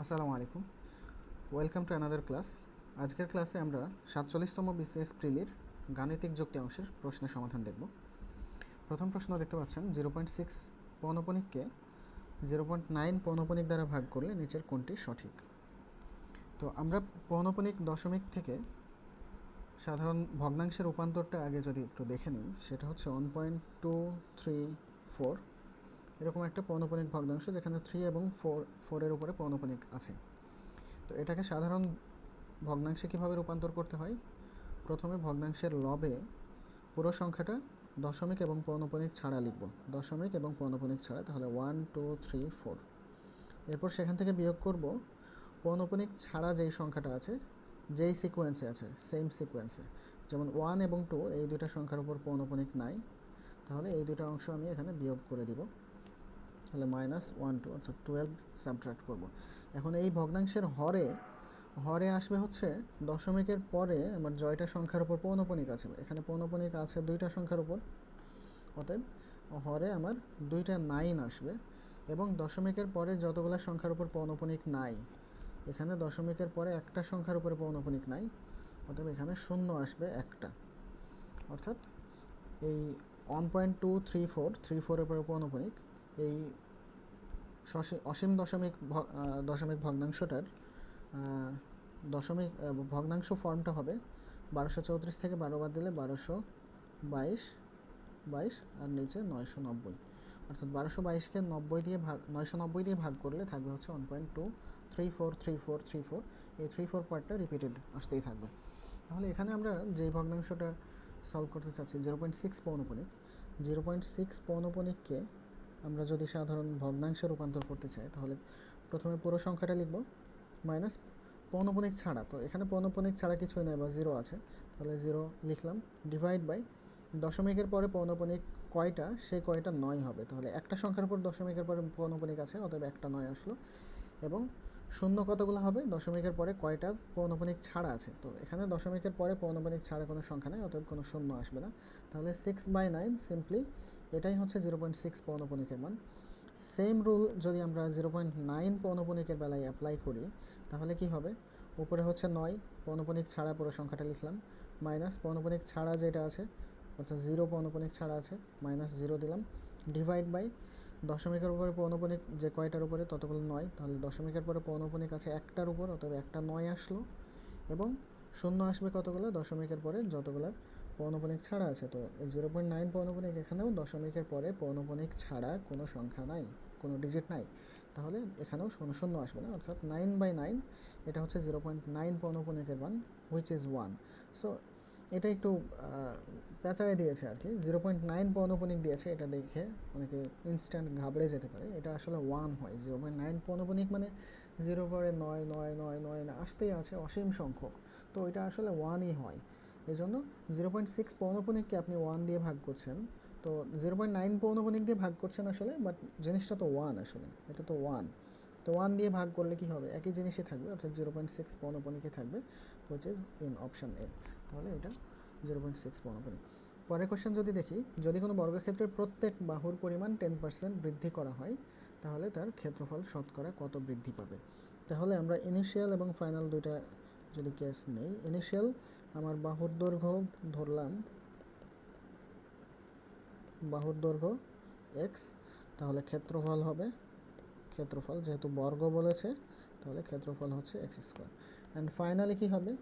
আসসালামু আলাইকুম, welcome to another class. আজকের ক্লাসে আমরা 47তম বিসিএস প্রিলির গাণিতিক যুক্তি অংশের প্রশ্নের সমাধান দেখব। প্রথম প্রশ্ন দেখতে পাচ্ছেন 0.6 পৌনঃপুনিককে 0.9 পৌনঃপুনিক দ্বারা ভাগ করলে নিচের কোনটি সঠিক। তো আমরা পৌনঃপুনিক দশমিক থেকে সাধারণ ভগ্নাংশের রূপান্তরটা আগে যদি একটু দেখে নিই, সেটা হচ্ছে 1.234 এরকম একটা পৌনঃপুনিক ভগ্নাংশ, যেখানে 3 এবং 4 উপরে পৌনঃপুনিক আছে। তো এটাকে সাধারণ ভগ্নাংশে কীভাবে রূপান্তর করতে হয়? প্রথমে ভগ্নাংশের লবে পুরো সংখ্যাটা দশমিক এবং পৌনঃপুনিক ছাড়া লিখব, দশমিক এবং পৌনঃপুনিক ছাড়া, তাহলে 1 2 3 4। এরপর সেখান থেকে বিয়োগ করব পৌনঃপুনিক ছাড়া যেই সংখ্যাটা আছে, যেই সিকোয়েন্সে আছে, সেম সিকোয়েন্সে, যেমন 1 এবং 2 এই দুইটা সংখ্যার উপর পৌনঃপুনিক নাই, তাহলে এই দুটো অংশ আমি এখানে বিয়োগ করে দিব, তাহলে -1 2 অর্থাৎ 12 সাবট্রাক্ট করব। এখন এই ভগ্নাংশের হরে আসবে হচ্ছে দশমিকের পরে আমার জয়টা সংখ্যার উপর পৌনঃপুনিক আছে, এখানে পৌনঃপুনিক আছে দুইটা সংখ্যার উপর, অতএব হরে আমার দুইটা 9 আসবে। এবং দশমিকের পরে যতগুলো সংখ্যার উপর পৌনঃপুনিক নাই, এখানে দশমিকের পরে একটা সংখ্যার উপরে পৌনঃপুনিক নাই, অতএব এখানে শূন্য আসবে একটা, অর্থাৎ এই 1.234 উপরে পৌনঃপুনিক, এই অসীম দশমিক ভগ্নাংশটার দশমিক ভগ্নাংশ ফর্মটা হবে 1234 থেকে 12 বাদ দিলে 1222 আর নিচে 990, অর্থাৎ 1222কে 990 দিয়ে ভাগ করলে থাকবে হচ্ছে 1.2343434। এই 34 পার্টটা রিপিটেড আসতেই থাকবে। তাহলে এখানে আমরা যেই ভগ্নাংশটা সলভ করতে চাচ্ছি 0.6 পৌনঃপুনিক, 0.6 পৌনঃপুনিককে আমরা যদি সাধারণ ভগ্নাংশে রূপান্তর করতে চাই, তাহলে প্রথমে পুরো সংখ্যাটা লিখব মাইনাস পৌনঃপুনিক ছাড়া, তো এখানে পৌনঃপুনিক ছাড়া কিছুই নেই, বা 0 আছে, তাহলে 0 লিখলাম, ডিভাইড বাই দশমিকের পরে পৌনঃপুনিক কয়টা, সেই কয়টা 9 হবে, তাহলে একটা সংখ্যার উপর দশমিকের পরে পৌনঃপুনিক আছে, অতএব একটা 9 আসলো। এবং শূন্য কতগুলো হবে, দশমিকের পরে কয়টা পৌনঃপুনিক ছাড়া আছে, তো এখানে দশমিকের পরে পৌনঃপুনিক ছাড়া কোনো সংখ্যা নেই, অতএব কোনো শূন্য আসবে না, তাহলে 6/9 সিম্পলি এটাই হচ্ছে 0.6 পৌনঃপুনিকের মান। সেম রুল যদি আমরা 0.9 পৌনঃপুনিকের বেলায় অ্যাপ্লাই করি, তাহলে কি হবে, উপরে হচ্ছে 9 পৌনঃপুনিক ছাড়া পুরো সংখ্যাটা লিখলাম, মাইনাস পৌনঃপুনিক ছাড়া যেটা আছে, অর্থাৎ 0 পৌনঃপুনিক ছাড়া আছে, -0 দিলাম, ডিভাইড বাই দশমিকের উপরে পৌনঃপুনিক যে কয়টার উপরে ততগুলো 9, তাহলে দশমিকের পরে পৌনঃপুনিক আছে একটার উপর, অতএব একটা 9 আসলো। এবং শূন্য আসবে কতগুলো, দশমিকের পরে যতগুলো পৌনঃপুনিক ছাড়া আছে, তো এই 0.9 পৌনঃপুনিক, এখানেও দশমিকের পরে পৌনঃপুনিক ছাড়া কোনো সংখ্যা নাই, কোনো ডিজিট নাই, তাহলে এখানেও শূন্য আসবে না, অর্থাৎ 9/9 এটা হচ্ছে 0.9 পৌনঃপুনিকের মান, হুইচ ইজ 1। সো এটা একটু পেঁচায় দিয়েছে আর কি, 0.9 পৌনঃপুনিক দিয়েছে, এটা দেখে অনেকে ইনস্ট্যান্ট ঘাবড়ে যেতে পারে, এটা আসলে 1 হয়। 0.9 পৌনঃপুনিক মানে 0 পরে 9 9 9 9 আসতেই আছে অসীম সংখ্যক, তো এটা আসলে 1ই হয়। এই জন্য 0.6 পৌনঃপুনিককে আপনি 1 দিয়ে ভাগ করছেন, তো 0.9 পৌনঃপুনিক দিয়ে ভাগ করছেন আসলে, বাট জিনিসটা তো 1, আসলে এটা তো 1, তো 1 দিয়ে ভাগ করলে কি হবে, একই জিনিসই থাকবে, অর্থাৎ 0.6 পৌনঃপুনিকই থাকবে, which is in option A, তাহলে এটা 0.6 পৌনঃপুনিক। পরের কোশ্চেন যদি দেখি, যদি কোনো বর্গক্ষেত্রের প্রত্যেক বাহুর পরিমাণ 10% বৃদ্ধি করা হয়, তাহলে তার ক্ষেত্রফল শতকরা কত বৃদ্ধি পাবে। তাহলে আমরা ইনিশিয়াল এবং ফাইনাল দুইটা যদি কেস নেই, ইনিশিয়াল আমার বাহুর দৈর্ঘ্য ধরলাম, বাহুর দৈর্ঘ্য x, তাহলে ক্ষেত্রফল হবে, ক্ষেত্রফল যেহেতু বর্গ বলেছে, তাহলে ক্ষেত্রফল হচ্ছে x²। অ্যান্ড ফাইনালি কী হবে,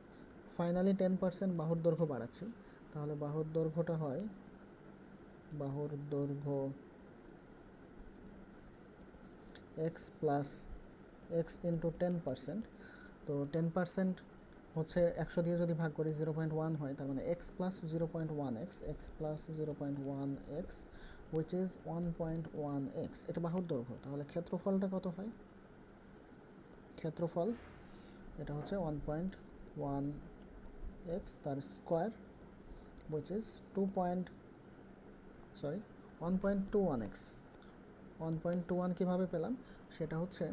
ফাইনালি 10% বাহুর দৈর্ঘ্য বাড়াচ্ছি, তাহলে বাহুর দৈর্ঘ্যটা হয়, বাহুর দৈর্ঘ্য x প্লাস x ইন্টু 10%, তো 10% হচ্ছে 100 দিয়ে যদি ভাগ করি 0.1 হয়, তার মানে x plus 0.1x, x plus 0.1x, which is 1.1x, এটা বাহুর দৈর্ঘ্য। তাহলে ক্ষেত্রফলটা কত হয়, ক্ষেত্রফল এটা হচ্ছে 1.1x তার স্কোয়ার, হুইচ ইজ 1.21x। 1.21 কীভাবে পেলাম, সেটা হচ্ছে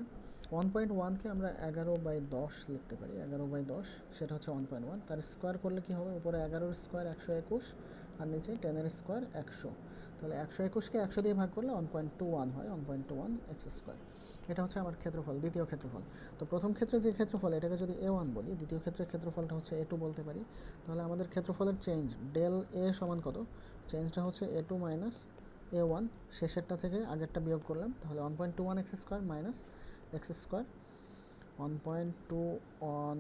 1.1কে আমরা 11/10 লিখতে পারি, 11/10, সেটা হচ্ছে 1.1, তার স্কোয়ার করলে কী হবে, উপরে 11 স্কোয়ার 121, আর নিচে 10 স্কোয়ার 100, তাহলে 121কে 100 দিয়ে ভাগ করলে 1.21 হয়, 1.21 এক্স স্কোয়ার। এটা হচ্ছে আমার ক্ষেত্রফল, দ্বিতীয় ক্ষেত্রফল। তো প্রথম ক্ষেত্রে যে ক্ষেত্রফল এটাকে যদি A1 বলি, দ্বিতীয় ক্ষেত্রের ক্ষেত্রফলটা হচ্ছে A2 বলতে পারি। তাহলে আমাদের ক্ষেত্রফলের চেঞ্জ ডেল এ সমান কত, চেঞ্জটা হচ্ছে A2 মাইনাস A1, শেষেরটা থেকে আগেরটা বিয়োগ করলাম, তাহলে 1.21 x square minus x square, 1.21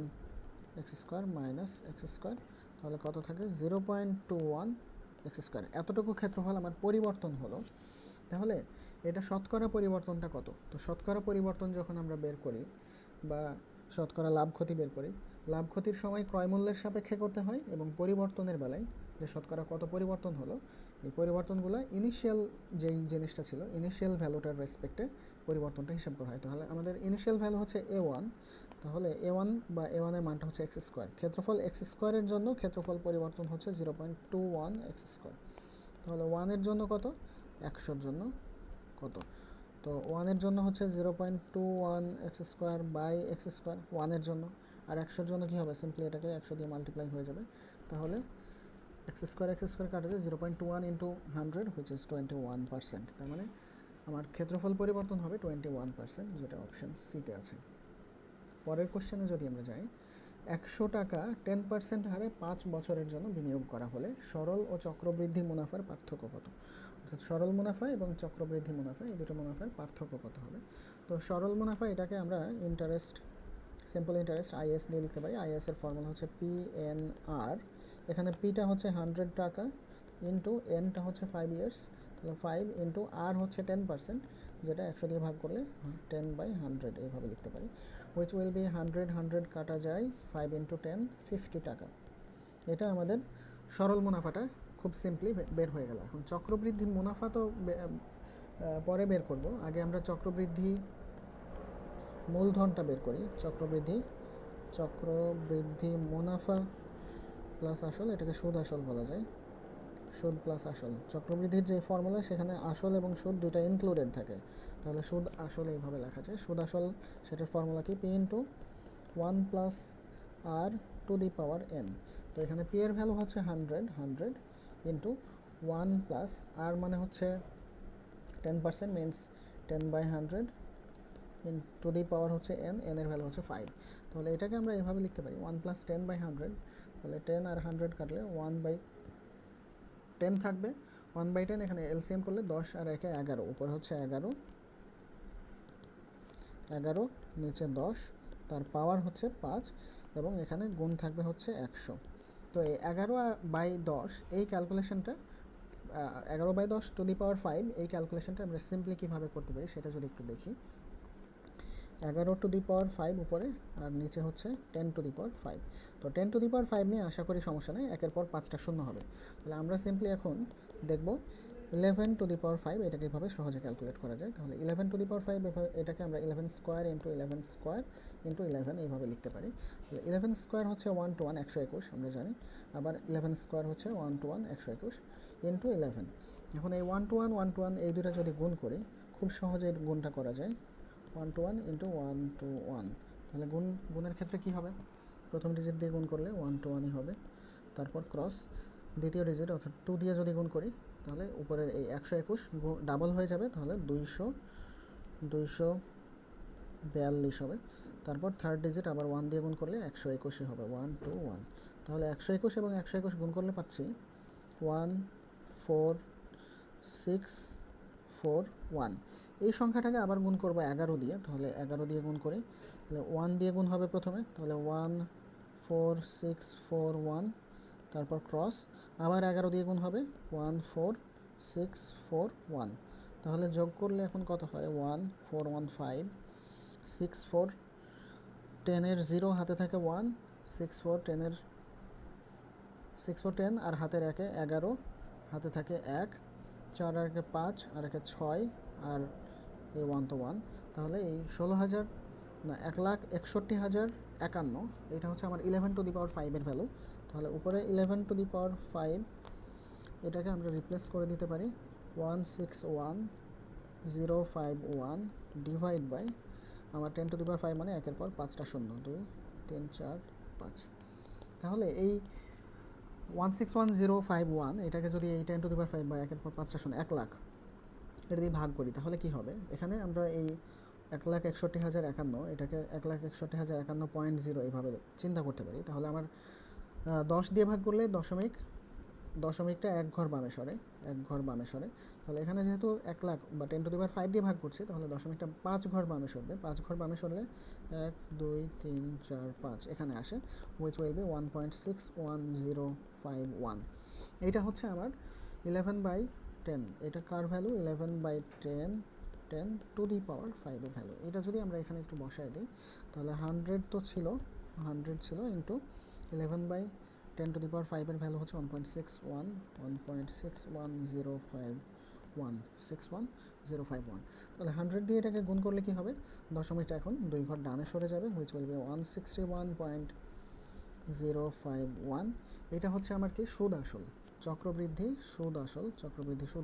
x square minus x square, তাহলে কত থাকে 0.21 এক্স স্কোয়ার। এতটুকু ক্ষেত্রফল আমার পরিবর্তন হলো। তাহলে এটা শতকরা পরিবর্তনটা কত? তো শতকরা পরিবর্তন যখন আমরা বের করি বা শতকরা লাভ ক্ষতি বের করি, লাভ ক্ষতির সময় ক্রয় মূল্যের সাপেক্ষে করতে হয়, এবং পরিবর্তনের বেলায় যে শতকরা কত পরিবর্তন হলো, এই পরিবর্তনগুলো ইনিশিয়াল যেই জিনিসটা ছিল ইনিশিয়াল ভ্যালুটার রেসপেক্টে পরিবর্তনটা হিসাব করা হয়। তাহলে আমাদের ইনিশিয়াল ভ্যালু হচ্ছে A1, তাহলে A1 বা A1 এর মানটা হচ্ছে এক্স স্কোয়ার। ক্ষেত্রফল এক্স স্কোয়ারের জন্য ক্ষেত্রফল পরিবর্তন হচ্ছে 0.21 এক্স স্কোয়ার। তাহলে 1-এর জন্য কত, 100-র জন্য কত, তো 1-এর জন্য হচ্ছে 0.21 x square by x square 1-এর জন্য, আর 100-র জন্য কী হবে, সিম্পলি এটাকে 100 দিয়ে মাল্টিপ্লাই হয়ে যাবে। তাহলে এক্স স্কোয়ার কাটা যায় 0.21 ইন্টু 100 হুইচ ইজ 21%। তার মানে আমার ক্ষেত্রফল পরিবর্তন হবে 21%, যেটা অপশন সিতে আছে। পরের কোশ্চেনে যদি আমরা যাই, 100 টাকা 10% হারে 5 বছরের জন্য বিনিয়োগ করা হলে সরল ও চক্রবৃদ্ধি মুনাফার পার্থক্য কত? অর্থাৎ সরল মুনাফা এবং চক্রবৃদ্ধি মুনাফা, এই দুটো মুনাফার পার্থক্য কত হবে? তো সরল মুনাফা এটাকে আমরা ইন্টারেস্ট, সিম্পল ইন্টারেস্ট আইএস দিয়ে লিখতে পারি। আইএস এর ফর্মুলা হচ্ছে PNR। এখানে পিটা হচ্ছে 100 টাকা ইন্টু এনটা হচ্ছে 5 ইয়ার্স, তাহলে 5 ইন্টু আর হচ্ছে 10%, যেটা 100 দিয়ে ভাগ করলে 10/100 এইভাবে লিখতে পারি। হুইচ উইল বি 100 কাটা যায় 5 ইন্টু 10, 50 টাকা। এটা আমাদের সরল মুনাফাটা খুব সিম্পলি বের হয়ে গেল। এখন চক্রবৃদ্ধি মুনাফা তো পরে বের করব, আগে আমরা চক্রবৃদ্ধি মূলধনটা বের করি। চক্রবৃদ্ধি মুনাফা প্লাস আসল, এটাকে সুদ আসল বলা যায়, সুদ প্লাস আসল। চক্রবৃদ্ধির যে ফর্মুলা সেখানে আসল এবং সুদ দুটো ইনক্লুডেড থাকে, তাহলে সুদ আসল এইভাবে লেখা যায়। সুদ আসল সেটার ফর্মুলা কি, P into 1 plus r to the power n। তো এখানে P এর ভ্যালু হচ্ছে 100 ইন্টু 1 প্লাস আর মানে হচ্ছে 10%, মিনস 10/100 ইন টু দি পাওয়ার হচ্ছে n, n এর ভ্যালু হচ্ছে 5। তাহলে এটাকে আমরা এভাবে লিখতে পারি 1 প্লাস 10/100, তাহলে 10 আর 100 কাটলে 1/10 থাকবে, 1/10 এখানে এলসিএম করলে 10 আর 1 11, উপরে হচ্ছে 11, নিচে 10, তার পাওয়ার হচ্ছে 5, এবং এখানে গুণ থাকবে হচ্ছে 100। তো এই 11/10 এই ক্যালকুলেশনটা, 11/10 টু দি পাওয়ার 5 এই ক্যালকুলেশনটা আমরা সিম্পলি কীভাবে করতে পারি সেটা যদি একটু দেখি। 11 টু দি পাওয়ার 5 উপরে, আর নিচে হচ্ছে 10 টু দি পাওয়ার 5। তো 10 টু দি পাওয়ার 5 নিয়ে আশা করি সমস্যা নেই, একের পর 5টা শূন্য হবে। তাহলে আমরা সিম্পলি এখন দেখব 11 টু দি পাওয়ার 5 এটাকে এভাবে সহজে ক্যালকুলেট করা যায়। তাহলে 11 টু দি পাওয়ার 5 এটাকে আমরা 11 স্কোয়ার ইন্টু 11 স্কোয়ার ইন্টু 11 এইভাবে লিখতে পারি। তাহলে 11 স্কোয়ার হচ্ছে 1 to 1 121 আমরা জানি, আবার 11 স্কোয়ার হচ্ছে 1 to 1 121 ইন্টু 11। এখন এই 1 to 1 এই দুটো যদি গুণ করি, খুব সহজে গুণটা করা যায়, 1 to 1 ইন্টু 1 to 1। তাহলে গুণের ক্ষেত্রে কী হবে, প্রথম ডিজিট দিয়ে গুণ করলে 1 to 1ই হবে, তারপর ক্রস দ্বিতীয় ডিজিট অর্থাৎ 2 দিয়ে যদি গুণ করি তাহলে উপরের এই 121 ডাবল হয়ে যাবে, তাহলে 242 হবে। তারপর থার্ড ডিজিট আবার 1 দিয়ে গুণ করলে 121ই হবে, 1 to 1। তাহলে 121 এবং 121 গুণ করলে পাচ্ছি 14641। এই সংখ্যাটাকে আবার গুণ করবো 11 দিয়ে, তাহলে 11 দিয়ে গুণ করি, তাহলে 1 দিয়ে গুণ হবে প্রথমে, তাহলে 14641, তারপর ক্রস আবার 11 দিয়ে গুণ হবে 14641। তাহলে যোগ করলে এখন কত হয়, 1415 64 10-এর 0 হাতে থাকে 1, 64 10 আর হাতের 11 হাতে থাকে 1, 4 আর 5 আর 6 আর এই 1 তো 1। তাহলে এই 1,61,051 এটা হচ্ছে আমার 11 টু দি পাওয়ার 5 এর ভ্যালু। তাহলে উপরে 11 টু দি পাওয়ার 5 এটাকে আমরা রিপ্লেস করে দিতে পারি 161,051 ডিভাইড বাই আমার 10 টু দি পাওয়ার 5 মানে একের পর 5টা শূন্য, 2 3 4 5। তাহলে এই 161051 এটাকে যদি 10⁵ বা 1/5 1 লাখ এটা দিয়ে ভাগ করি তাহলে কি হবে? এখানে আমরা এই 1,61,051 এটাকে 1,61,051.0 এইভাবে চিন্তা করতে পারি। তাহলে আমার 10 দিয়ে ভাগ করলে দশমিকটা এক ঘর বামে সরে। তাহলে এখানে যেহেতু 1 লাখ বা 10⁵ দিয়ে ভাগ করছি তাহলে দশমিকটা 5 ঘর বামে সরবে। 5 ঘর বামে সরলে 1 2 3 4 5 এখানে আসে, which will be 1.61051। এইটা হচ্ছে আমার 11/10। এটা কার ভ্যালু? 11/10 টু দি পাওয়ার 5 এর ভ্যালু। এটা যদি আমরা এখানে একটু বসায় দিই তাহলে 100 তো ছিল, 100 ছিল ইন্টু 11/10 টু দি পাওয়ার 5 এর ভ্যালু হচ্ছে 1.61051। তাহলে 100 দিয়ে এটাকে গুণ করলে কি হবে? দশমিকটা এখন 2 ঘর ডানে সরে যাবে, which will be 161.051। এটা হচ্ছে আমার কি? সুদ আসল, চক্রবৃদ্ধি সুদ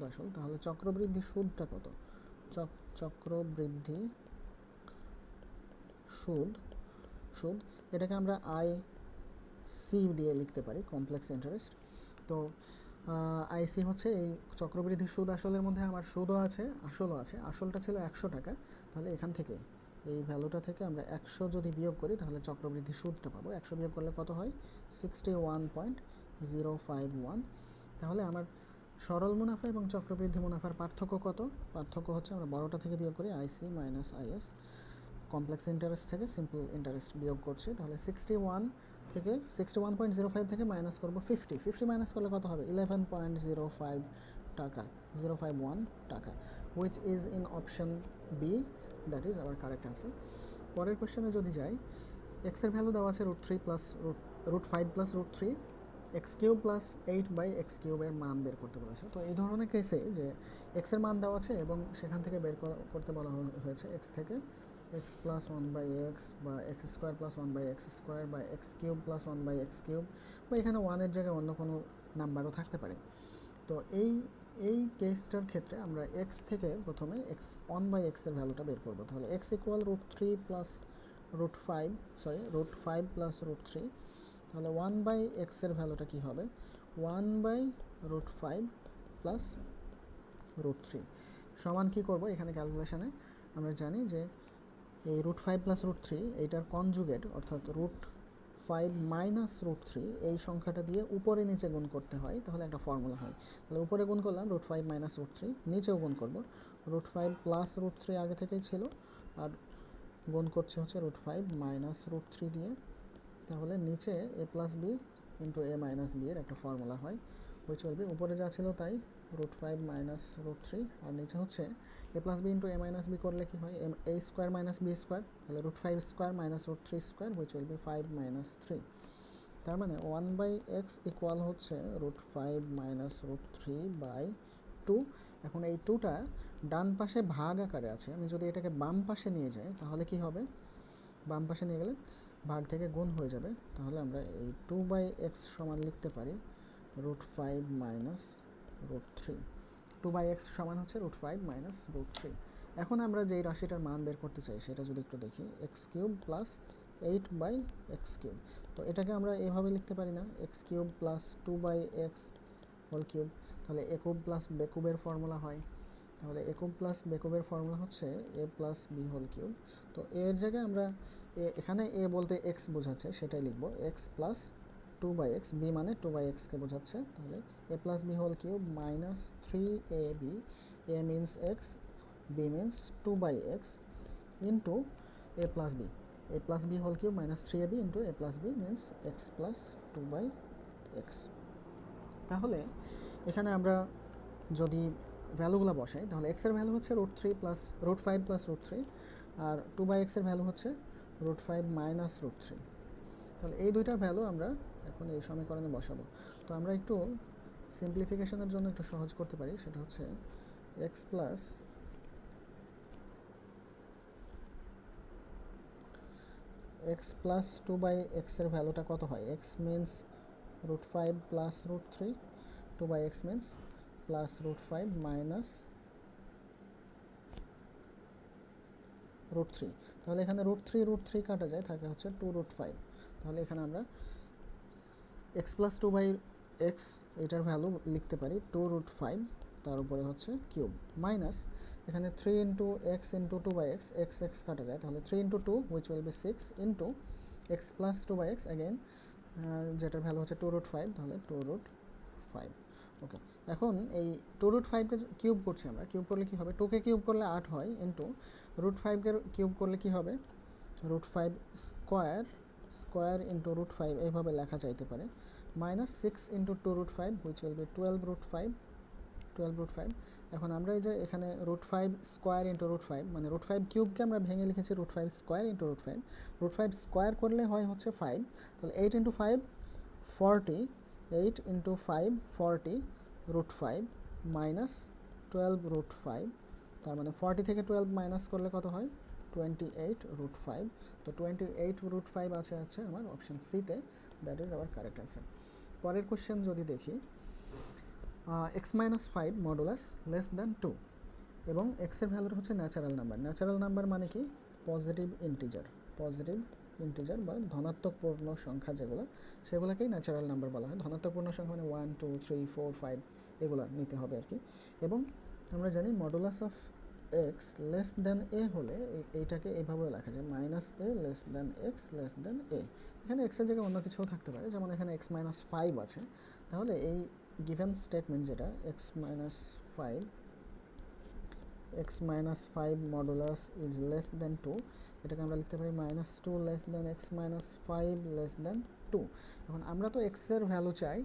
আসল। তাহলে চক্রবৃদ্ধি সুদটা কত? চক্রবৃদ্ধি সুদ এটাকে আমরা আইসি দিয়ে লিখতে পারি, কমপ্লেক্স ইন্টারেস্ট। তো আইসি হচ্ছে এই চক্রবৃদ্ধি সুদ আসলের মধ্যে আমার সুদও আছে, আসলও আছে। আসলটা ছিল 100 টাকা, তাহলে এখান থেকে এই ভ্যালুটা থেকে আমরা 100 যদি বিয়োগ করি তাহলে চক্রবৃদ্ধি সুদটা পাবো। 100 বিয়োগ করলে কত হয়? 61.051। তাহলে আমার সরল মুনাফা এবং চক্রবৃদ্ধি মুনাফার পার্থক্য কত? পার্থক্য হচ্ছে আমরা বড়টা থেকে বিয়োগ করি আইসি মাইনাস আইএস, কমপ্লেক্স ইন্টারেস্ট থেকে সিম্পল ইন্টারেস্ট বিয়োগ করছি। তাহলে 61.05 থেকে মাইনাস করবো 50 মাইনাস করলে কত হবে? 11.05 টাকা, 051 টাকা, which is in option B, that is our correct answer। পরের কোশ্চেনে যদি যাই, এক্সের ভ্যালু দেওয়া আছে √3 plus √5 plus √3, x³ plus 8/x³ এর মান বের করতে বলেছে। তো এই ধরনের কেসে যে এক্সের মান দেওয়া আছে এবং সেখান থেকে বের করতে বলা হয়েছে এক্স থেকে x প্লাস 1/x বা x² প্লাস 1/x² বা x³ প্লাস 1/x³ বা এখানে 1 এর জায়গায় অন্য কোনো নাম্বারও থাকতে পারে। তো এই কেসটার ক্ষেত্রে আমরা x থেকে প্রথমে 1/x এর ভ্যালুটা বের করব। তাহলে x ইকুয়াল √3 প্লাস √5 প্লাস √3। তাহলে 1/x এর ভ্যালুটা কী হবে? 1/√5 প্লাস √3 সমান কী করব? এখানে ক্যালকুলেশানে আমরা জানি যে এই √5 প্লাস √3 এইটার কনজুগেট অর্থাৎ √5 মাইনাস √3 এই সংখ্যাটা দিয়ে উপরে নিচে গুণ করতে হয়, তাহলে একটা ফর্মুলা হয়। তাহলে উপরে গুণ করলাম √5 মাইনাস √3, নিচেও গুণ করব √5 প্লাস √3 আগে থেকেই ছিল, আর গুণ করছে হচ্ছে √5 মাইনাস √3 দিয়ে। তাহলে নিচে a plus b into a minus b এর একটা ফর্মুলা হয়, ওই চলবে। উপরে যা ছিল তাই, √5 মাইনাস √3, আর নিচে হচ্ছে a plus b into a minus b করলে কি হয়? a square minus b square, তাহলে √5 square minus √3 square, which will be 5 মাইনাস 3। তার মানে 1/x ইকুয়াল হচ্ছে √5 মাইনাস √3/2। এখন এই 2টা ডান পাশে ভাগ আকারে আছে, আমি যদি এটাকে বাম পাশে নিয়ে যাই তাহলে কি হবে? বাম পাশে নিয়ে গেলে ভাগ থেকে গুণ হয়ে যাবে। তাহলে আমরা এই 2/x সমান লিখতে পারি √5 মাইনাস √3। 2/x সমান হচ্ছে √5 মাইনাস √3। এখন আমরা যেই রাশিটার মান বের করতে চাই সেটা যদি একটু দেখি, x³ প্লাস 8/x³। তো এটাকে আমরা এভাবে লিখতে পারি না, x³ plus 2/x whole cube. তাহলে a³ প্লাস b³ ফর্মুলা হয়। তাহলে a³ প্লাস b³ ফর্মুলা হচ্ছে a plus b whole cube. তো এর জায়গায় আমরা এখানে a বলতে x বোঝাচ্ছে সেটাই লিখব, x প্লাস 2/x, b মানে 2/x-কে বোঝাচ্ছে। তাহলে a plus b whole cube minus 3ab, a means x, b means 2/x into a plus b whole cube minus 3ab into a plus b means x plus 2/x। তাহলে এখানে আমরা যদি ভ্যালুগুলো বসাই তাহলে x এর ভ্যালু হচ্ছে √5 plus √3, আর 2/x এর value হচ্ছে √5 মাইনাস √3। তাহলে এই দুইটা ভ্যালু আমরা এখন এই সমীকরণে বসাবো। তো আমরা একটু সিম্পলিফিকেশনের জন্য একটু সহজ করতে পারি, সেটা হচ্ছে x প্লাস 2/x এর ভ্যালুটা কত হয়? x means √5 plus √3, 2/x means plus √5 মাইনাস √3। তাহলে এখানে √3 কাটা যায়, থাকে হচ্ছে 2√5। তাহলে এখানে আমরা x প্লাস এক্স এটার ভ্যালু লিখতে পারি 2√5, তার উপরে হচ্ছে কিউব, মাইনাস এখানে 3 into x into 2/x, x x কাটা যায়, তাহলে 3 into 2 which will be 6 into x plus 2/x again, যেটার ভ্যালু হচ্ছে 2√5, তাহলে 2√5। ওকে, এখন এই 2√5কে কিউব করছি আমরা, কিউব করলে কী হবে, 2কে কিউব করলে 8 হয়, ইন্টু √5কে কিউব করলে কী হবে, √5 স্কোয়ার, স্কোয়ার ইন্টু √5 এইভাবে লেখা যাইতে পারে, minus 6 into 2√5 which will be 12√5, 12√5। এখন আমরা এই যে এখানে √5 স্কোয়ার ইন্টু √5 মানে √5 কিউবকে আমরা ভেঙে লিখেছি √5 স্কোয়ার ইন্টু √5 স্কোয়ার করলে হয় হচ্ছে 5, তাহলে 8 ইন্টু 5 40, 8 ইন্টু 5 40 √5 মাইনাস 12√5, তার মানে 40 থেকে 12 মাইনাস করলে কত হয় 28√5। তো 28√5 আছে আমার অপশান সিতে, that is our correct answer. পরের কোশ্চেন যদি দেখি, x-5 মডুলাস লেস দ্যান 2 এবং এক্সের ভ্যালুটা হচ্ছে ন্যাচারাল নাম্বার। ন্যাচারাল নাম্বার মানে কি, পজিটিভ ইন্টিজার বা ধনাত্মক পূর্ণ সংখ্যা যেগুলো, সেগুলোকেই ন্যাচারাল নাম্বার বলা হয়। ধনাত্মক পূর্ণ সংখ্যা মানে 1 2 3 4 5 এগুলো নিতে হবে আর কি। এবং আমরা জানি modulus of x less than a হলে এইটাকে এইভাবেও লেখা যায়, -a less than x less than a. এখানে এক্সের জায়গায় অন্য কিছুও থাকতে পারে, যেমন এখানে x-5 আছে, তাহলে এই গিভেন স্টেটমেন্ট যেটা x-5 modulus is less than 2, এটাকে আমরা লিখতে পারি -2 less than x-5 less than 2। এখন আমরা তো এক্সের ভ্যালু চাই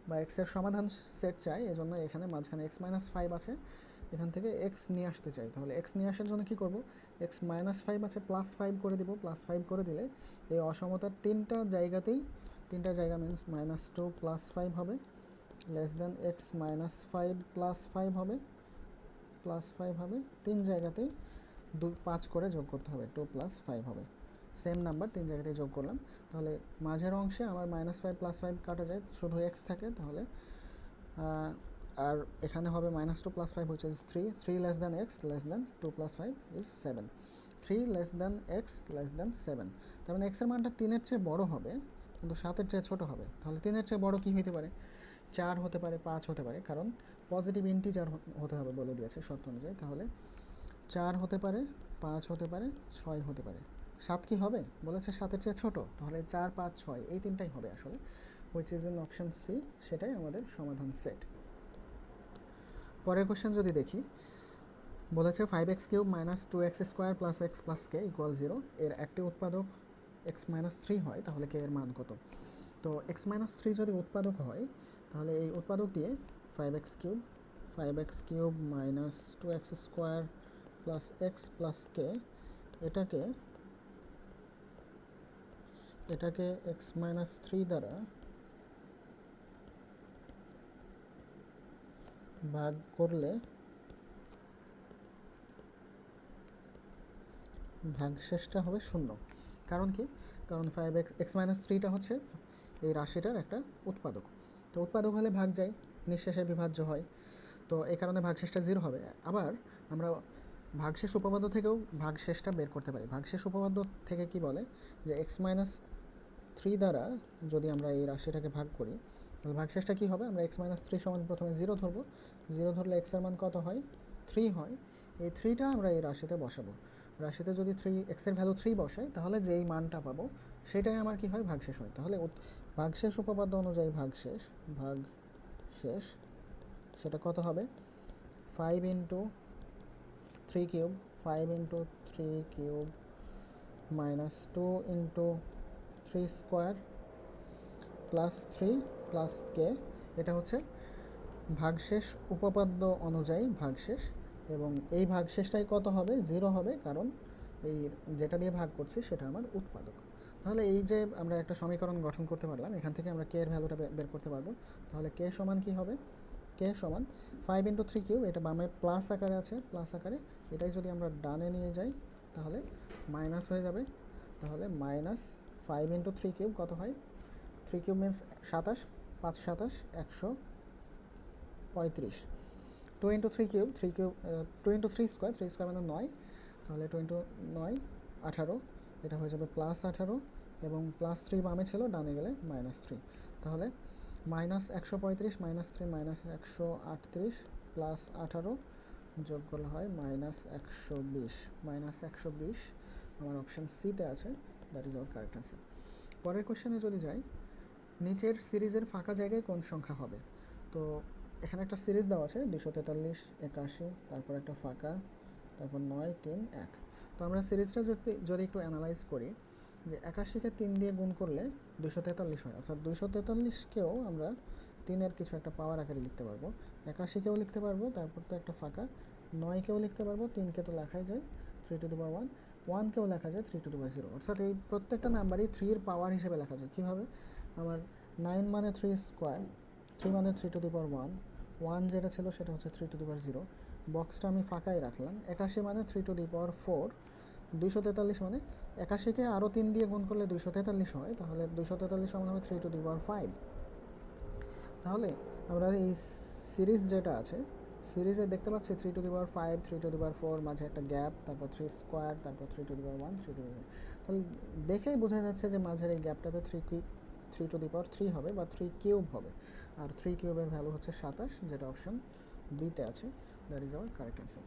বা এক্সের সমাধান সেট চাই, এজন্য এখানে মাঝখানে x-5 আছে, এখান থেকে এক্স নিয়ে আসতে চাই, তাহলে এক্স নিয়ে আসার জন্য কী করবো, x-5 আছে +5 করে দিব, +5 করে দিলে এই অসমতার তিনটা জায়গা মিনস -2 +5 হবে, লেস দ্যান x-5 +5 হবে, তিন জায়গাতেই 5 করে যোগ করতে হবে, 2 + 5 হবে, সেম নাম্বার তিন জায়গাতেই যোগ করলাম, তাহলে মাঝের অংশে আমার -5 +5 কাটা যায়, শুধু x থাকে, তাহলে আর এখানে হবে -2 + 5 which is 3 less than x less than 2 + 5 is 7, 3 less than x less than 7। তার মানে x এর মানটা 3-এর চেয়ে বড় হবে কিন্তু 7-এর চেয়ে ছোট হবে, তাহলে 3-এর চেয়ে বড় কী হতে পারে, 4 হতে পারে, 5 হতে পারে, কারণ পজিটিভ ইন্টিজার হতে হবে বলে দিয়েছে শর্ত অনুযায়ী, তাহলে 4 হতে পারে, 5 হতে পারে, 6 হতে পারে। 7 কি হবে বলেছে 7-এর চেয়ে ছোট, তাহলে 4 5 6 এই তিনটাই হবে আসলে, which is in option C, সেটাই আমাদের সমাধান সেট। পরের কোশ্চেন যদি দেখি, বলেছে 5x³ - 2x² + x + k = 0, এর একটি উৎপাদক x-3 হয়, তাহলে k এর মান কত। তো x-3 যদি উৎপাদক হয়, তাহলে এই উৎপাদক দিয়ে 5x³ - 2x² + x + k এটাকে x-3 দ্বারা ভাগ করলে ভাগশেষটা হবে 0। কারণ কি, কারণ x-3টা হচ্ছে এই রাশিটার একটা উৎপাদক, তো উৎপাদক হলে ভাগ যায়, নিঃশেষে বিভাজ্য হয়, তো এই কারণে ভাগশেষটা 0 হবে। আবার আমরা ভাগশেষ উপপাদ্য থেকেও ভাগশেষটা বের করতে পারি। ভাগশেষ উপপাদ্য থেকে কি বলে যে x-3 দ্বারা যদি আমরা এই রাশিটাকে ভাগ করি, তাহলে ভাগশেষটা কী হবে, আমরা x-3 সমান প্রথমে 0 ধরবো, 0 ধরলে x এর মান কত হয় 3 হয়, এই 3টা আমরা এই রাশিতে বসাবো, রাশিতে যদি x এর ভ্যালু 3 বসাই, তাহলে যেই মানটা পাবো সেটাই আমার কি হয় ভাগশেষ হয়। তাহলে ভাগশেষ উপপাদ্য অনুযায়ী ভাগশেষ সেটা কত হবে 5 × 3³ 5 × 3³ -2 × 3² +3 + k, এটা হচ্ছে ভাগশেষ উপপাদ্য অনুযায়ী ভাগশেষ, এবং এই ভাগশেষটাই কত হবে 0 হবে, কারণ এই যেটা দিয়ে ভাগ করছি সেটা আমার উৎপাদক। তাহলে এই যে আমরা একটা সমীকরণ গঠন করতে পারলাম, এখান থেকে আমরা k এর ভ্যালুটা বের করতে পারবো। তাহলে k সমান কি হবে, k সমান 5 × 3³ এটা বামে প্লাস আকারে আছে, প্লাস আকারে, এটাই যদি আমরা ডানে নিয়ে যাই তাহলে মাইনাস হয়ে যাবে, তাহলে -5 × 3³ কত হয়, 3³ মিনস 27, 5 27 135, 2 × 3³ 2 × 3² মানে 9, তাহলে 2 × 9 18, এটা হয়ে যাবে +18, এবং +3 বামে ছিল, ডানে গেলে -3, তাহলে -135 -3 -138 প্লাস 18 যোগ করলে হয় -120 -120 আমার অপশান সিতে আছে, that is our correct answer. পরের কোশ্চেনে যদি যাই, নিচের সিরিজের ফাঁকা জায়গায় কোন সংখ্যা হবে? তো এখানে একটা সিরিজ দেওয়া আছে 243 81, তারপর একটা ফাঁকা, তারপর 9 3 1। তো আমরা সিরিজটা যদি একটু অ্যানালাইজ করি, যে 81কে 3 দিয়ে গুণ করলে 243 হয়, অর্থাৎ 243কেও আমরা 3-এর কিছু একটা পাওয়ার আকারে লিখতে পারবো, 81কেও লিখতে পারবো, তারপর তো একটা ফাঁকা, 9কেও লিখতে পারবো, 3কে তো লেখাই যায় 3 টু দি পাওয়ার 1, 1কেও লেখা যায় 3 টু দি পাওয়ার 0, অর্থাৎ এই প্রত্যেকটা নাম্বারই 3-এর পাওয়ার হিসেবে লেখা যায়। কীভাবে? আমার 9 মানে 3 স্কোয়ার, 3 মানে 3 টু দি পাওয়ার 1, 1 যেটা ছিল সেটা হচ্ছে 3 টু দি পাওয়ার 0, বক্সটা আমি ফাঁকাই রাখলাম। 81 মানে 3 টু দি পাওয়ার 4, 243 মানে 81কে আরও 3 দিয়ে গুণ করলে 243 হয়, তাহলে 243 সমান হবে 3 টু দি পাওয়ার 5। তাহলে আমরা এই সিরিজ যেটা আছে, সিরিজে দেখতে পাচ্ছি 3 to the power 5, 3 to the power 4, মাঝে একটা গ্যাপ, তারপর 3 স্কোয়ার, তারপর 3 to the power 1, 3 to the পাওয়ার। তাহলে দেখেই বোঝা যাচ্ছে যে মাঝের এই গ্যাপটাতে 3 টু দি পাওয়ার 3 হবে বা 3 কিউব হবে, আর 3 কিউবের ভ্যালু হচ্ছে 27, যেটা অপশন বিতে আছে, that is our correct answer.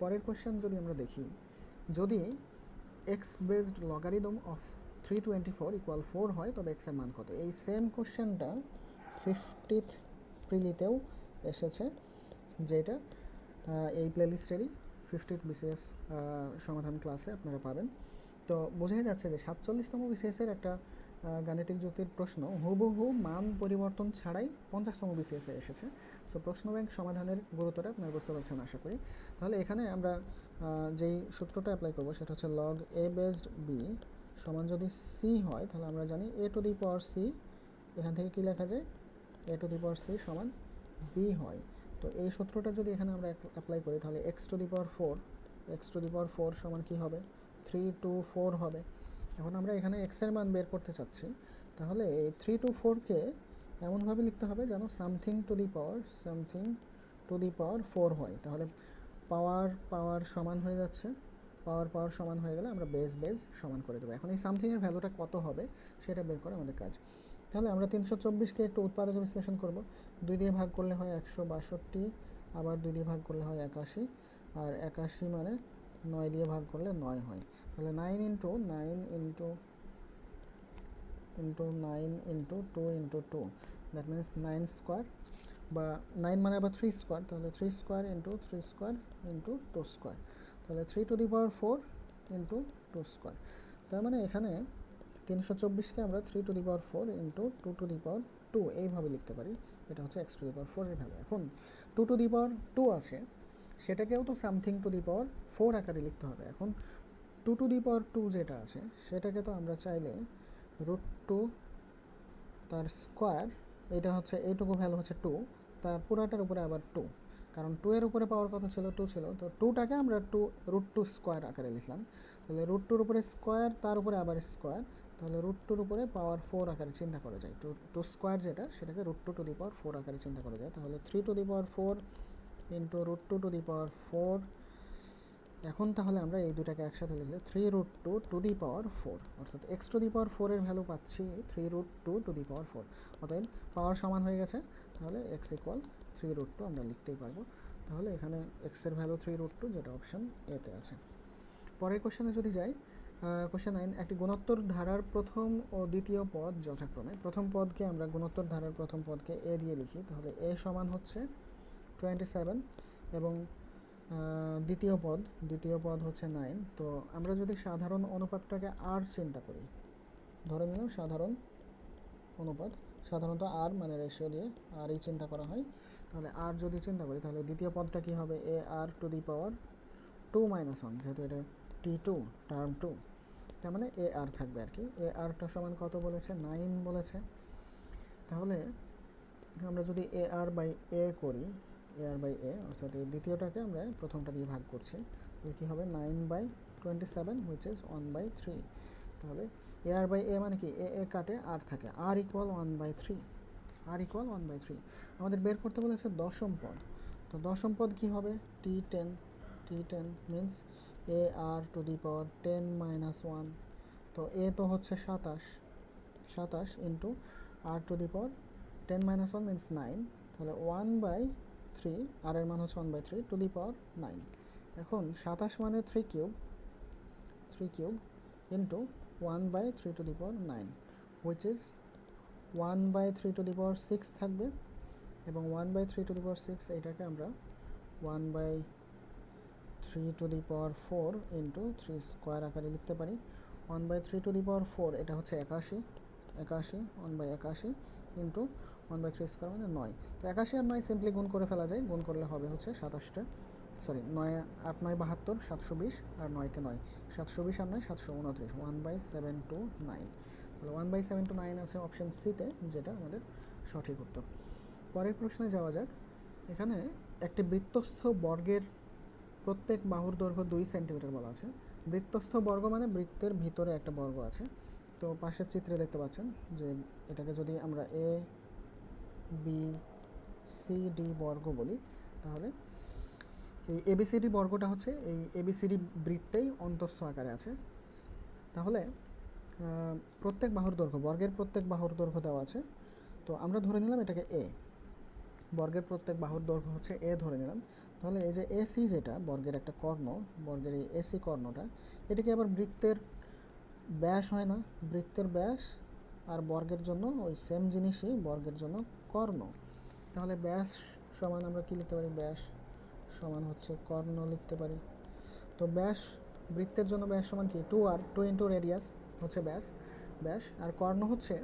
পরের কোশ্চেন যদি আমরা দেখি, যদি x based logarithm of 324 equal 4 হয়, তবে এক্স এর মান কত? এই সেম কোশ্চেনটা 50th প্রিলিতেও এসেছে, যেটা এই প্লেলিস্টেরই 50th বিসিএস সমাধান ক্লাসে আপনারা পাবেন। তো বোঝাই যাচ্ছে যে 47তম বিসিএসের একটা গাণিতিক যুক্তির প্রশ্ন হুবহু মান পরিবর্তন ছাড়াই 50তম বিসিএসে এসেছে। সো প্রশ্ন ব্যাংক সমাধানের গুরুত্বটা আপনারা বুঝতে পারছেন আশা করি। তাহলে এখানে আমরা যেই সূত্রটা অ্যাপ্লাই করবো সেটা হচ্ছে লগ এ বেসড বি সমান যদি সি হয়, তাহলে আমরা জানি এ টু দি পাওয়ার সি, এখান থেকে কী লেখা যায়, এ টু দি পাওয়ার সি সমান বি হয়। তো এই সূত্রটা যদি এখানে আমরা অ্যাপ্লাই করি, তাহলে x to the power 4, x to the power 4 সমান কী হবে, 3 to 4 হবে। এখন আমরা এখানে এক্সের মান বের করতে চাচ্ছি, তাহলে এই 3 to 4কে এমনভাবে লিখতে হবে যেন সামথিং টু দি পাওয়ার 4 হয়। তাহলে পাওয়ার সমান হয়ে যাচ্ছে, পাওয়ার সমান হয়ে গেলে আমরা বেস সমান করে দেবো। এখন এই সামথিংয়ের ভ্যালুটা কত হবে সেটা বের করা আমাদের কাজ। তাহলে আমরা 324কে একটু উৎপাদকে বিশ্লেষণ করব। 2 দিয়ে ভাগ করলে হয় 162, আবার 2 দিয়ে ভাগ করলে হয় 81, আর 81 মানে 9 দিয়ে ভাগ করলে 9 হয়। তাহলে 9 into 9 into 9 into 2 into 2, that means 9 square, বা 9 মানে আবার 3 স্কোয়ার, তাহলে 3 square into 3 square into 2 square, তাহলে 3 to the power 4 into 2 square. তার মানে এখানে 324কে আমরা 3 to the power 4 into 2 to the power 2 এইভাবে লিখতে পারি। এটা হচ্ছে এক্স টু দি পাওয়ার 4 এর ভ্যালু। এখন 2 টু দি পাওয়ার 2 আছে, সেটাকেও তো সামথিং টু দি পাওয়ার 4 আকারে লিখতে হবে। এখন 2 টু দি পাওয়ার 2 যেটা আছে সেটাকে তো আমরা চাইলে √2 তার স্কোয়ার, এটা হচ্ছে এইটুকু ভ্যালু হচ্ছে 2, তার পুরাটার উপরে আবার 2, কারণ 2 এর উপরে পাওয়ার কত ছিল, 2 ছিল, তো 2টাকে আমরা √2 স্কোয়ার আকারে লিখলাম। তাহলে √2-র উপরে স্কোয়ার, তার উপরে আবার স্কোয়ার, তাহলে √2-র উপরে পাওয়ার 4 আকারে চিন্তা করা যায়। 2 স্কোয়ার যেটা, সেটাকে √2 টু দি পাওয়ার 4 আকারে চিন্তা করা যায়। তাহলে 3 to the power 4 into √2 to the power 4। এখন তাহলে আমরা এই দুটাকে একসাথে লিখলে 3√2 টু দি পাওয়ার 4, অর্থাৎ এক্স টু দি পাওয়ার 4 এর ভ্যালু পাচ্ছি 3√2 টু দি পাওয়ার 4। অতএব পাওয়ার সমান হয়ে গেছে, তাহলে এক্স ইকুয়াল 3√2 আমরা লিখতেই পারবো। তাহলে এখানে এক্সের ভ্যালু 3√2, যেটা অপশন এতে আছে। পরের কোশ্চেনে যদি যাই, কোশ্চেন 9, একটি গুণোত্তর ধারার প্রথম ও দ্বিতীয় পদ যথাক্রমে, প্রথম পদকে আমরা গুণোত্তর ধারার প্রথম পদকে এ দিয়ে লিখি, তাহলে এ সমান হচ্ছে 27, এবং দ্বিতীয় পদ হচ্ছে 9। তো আমরা যদি সাধারণ অনুপাতটাকে আর চিন্তা করি, ধরে নিলাম সাধারণ অনুপাত, সাধারণত আর মানে রেশিও দিয়ে আরই চিন্তা করা হয়, তাহলে আর যদি চিন্তা করি, তাহলে দ্বিতীয় পদটা কী হবে, এ আর টু দি পাওয়ার 2 - 1, যেহেতু এটা T2 টার্ম 2, তার মানে এ আর থাকবে আর কি। এ আরটা সমান কত বলেছে, 9 বলেছে। তাহলে আমরা যদি এ আর বাই এ করি, এ আর বাই এ, অর্থাৎ এই দ্বিতীয়টাকে আমরা প্রথমটা দিয়ে ভাগ করছি, তাহলে কী হবে 9/27, হুইচ ইজ 1/3। তাহলে এ আর বাই এ মানে কি, এ কাটে আর থাকে, আর ইকুয়াল 1/3, আর ইকুয়াল 1/3। আমাদের বের করতে বলেছে দশম পদ, তো দশম পদ কী হবে, T10 means a R to the power 10 - 1, তো এ তো হচ্ছে 27 into r to the power 10 minus 1 means 9, তাহলে 1/3, আর এর মান হচ্ছে 1/3 টু দি পাওয়ার 9। এখন 27 মানে 3 cube into 1/3 to the power 9, which is 1/3 to the power 6 থাকবে, এবং 1/3 টু দি পাওয়ার 6 এইটাকে আমরা 1/3 to the power 4 into 3 square আকারে লিখতে পারি। 1/3 টু দি পাওয়ার 4 এটা হচ্ছে 81, 1/81 ইন্টু 1/3 স্কোয়ার মানে 9। তো 81 আর 9 সিম্পলি গুণ করে ফেলা যায়, গুণ করলে হবে হচ্ছে 27টা, সরি 9 8 9 72, 720, আর 9কে 9, 720 আর 9 729, 1/729। তাহলে 1/729 আছে অপশন সিতে, যেটা আমাদের সঠিক উত্তর। পরের প্রশ্নে যাওয়া যাক। এখানে একটি বৃত্তস্থ বর্গের প্রত্যেক বাহুর দৈর্ঘ্য 2 সেন্টিমিটার বলা আছে। বৃত্তস্থ বর্গ মানে বৃত্তের ভিতরে একটা বর্গ আছে। তো পাশের চিত্রে দেখতে পাচ্ছেন যে এটাকে যদি আমরা এ বি সি ডি বর্গ বলি, তাহলে এই এবিসিডি বর্গটা হচ্ছে এই এবিসিডি বৃত্তেই অন্তঃস্থ আকারে আছে। তাহলে প্রত্যেক বাহুর দৈর্ঘ্য, বর্গের প্রত্যেক বাহুর দৈর্ঘ্য দেওয়া আছে। তো আমরা ধরে নিলাম এটাকে এ, বর্গের প্রত্যেক বাহুর দৈর্ঘ্য হচ্ছে এ ধরে নিলাম। তাহলে এই যে এসি, যেটা বর্গের একটা কর্ণ, বর্গের এই এসি কর্ণটা, এটাকে আবার বৃত্তের ব্যাস হয় না, বৃত্তের ব্যাস আর বর্গের জন্য ওই সেম জিনিসই, বর্গের জন্য কর্ণ। তাহলে ব্যাস সমান আমরা কি লিখতে পারি, ব্যাস সমান হচ্ছে কর্ণ লিখতে পারি। তো ব্যাস, বৃত্তের জন্য ব্যাস সমান কি 2r, 2 ইন্টু রেডিয়াস হচ্ছে ব্যাস, আর কর্ণ হচ্ছে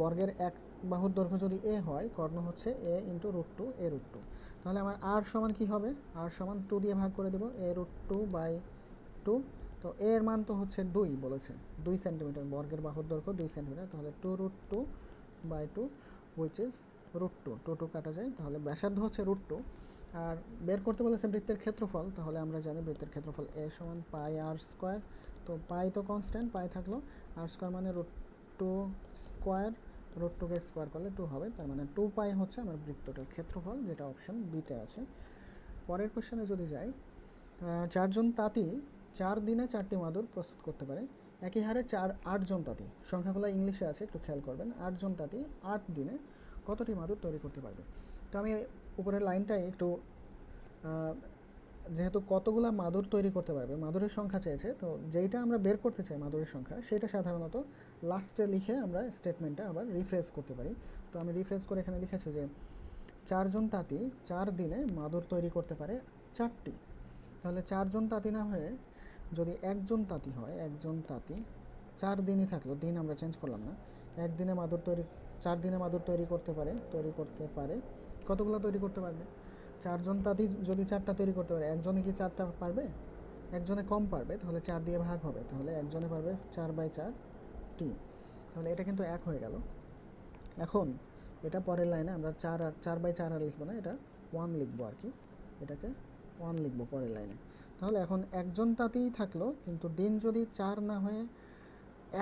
বর্গের এক বাহুর দৈর্ঘ্য যদি এ হয়, কর্ণ হচ্ছে এ ইন্টু √2, এ √2। তাহলে আমার আর সমান কি হবে, আর সমান 2 দিয়ে ভাগ করে দেব, এ √2/2। তো এর মান তো হচ্ছে 2 বলেছে, 2 সেন্টিমিটার, বর্গের বাহুর দৈর্ঘ্য 2 সেন্টিমিটার, তাহলে 2√2/2 হুইচ ইজ √2, 2 কাটা যায়, তাহলে ব্যাসার্ধ হচ্ছে √2। আর বের করতে বলেছে বৃত্তের ক্ষেত্রফল, তাহলে আমরা জানি বৃত্তের ক্ষেত্রফল এ সমান πr²। তো পাই তো কনস্ট্যান্ট, পাই থাকলো, r² মানে √2 স্কোয়ার, √2কে স্কোয়ার করলে 2 হবে, তার মানে 2π হচ্ছে আমার বৃত্তটার ক্ষেত্রফল, যেটা অপশন বিতে আছে। পরের কোশ্চেনে যদি যাই, 4 জন তাঁতি 4 দিনে 4টি মাদুর প্রস্তুত করতে পারে। একই হারে 8 জন তাঁতি, সংখ্যাগুলো ইংলিশে আছে একটু খেয়াল করবেন, 8 জন তাঁতি 8 দিনে কতটি মাদুর তৈরি করতে পারবে। তো আমি উপরের লাইনটাই একটু, যেহেতু কতগুলা মাদুর তৈরি করতে পারবে, মাদুরের সংখ্যা চেয়েছে, তো যেইটা আমরা বের করতে চাই মাদুরের সংখ্যা, সেটা সাধারণত লাস্টে লিখে আমরা স্টেটমেন্টটা আবার রিফ্রেশ করতে পারি। তো আমি রিফ্রেশ করে এখানে লিখেছি যে 4 জন তাঁতি 4 দিনে মাদুর তৈরি করতে পারে 4টি। তাহলে 4 জন তাঁতি না হয়ে যদি একজন তাঁতি হয়, একজন তাঁতি 4 দিনই থাকলো, দিন আমরা চেঞ্জ করলাম না, 4 দিনে মাদুর তৈরি করতে পারে কতগুলো তৈরি করতে পারবে, 4 জন তাঁতি যদি 4টা তৈরি করতে পারে, একজনে কি 4টা পারবে, একজনে কম পারবে, তাহলে 4 দিয়ে ভাগ হবে, তাহলে একজনে পারবে 4/4টি। তাহলে এটা কিন্তু 1 হয়ে গেল। এখন এটা পরের লাইনে আমরা 4/4 আর লিখবো না, এটা 1 লিখবো আর কি, এটাকে 1 লিখবো পরের লাইনে। তাহলে এখন একজন তাঁতিই থাকলো, কিন্তু দিন যদি 4 না হয়ে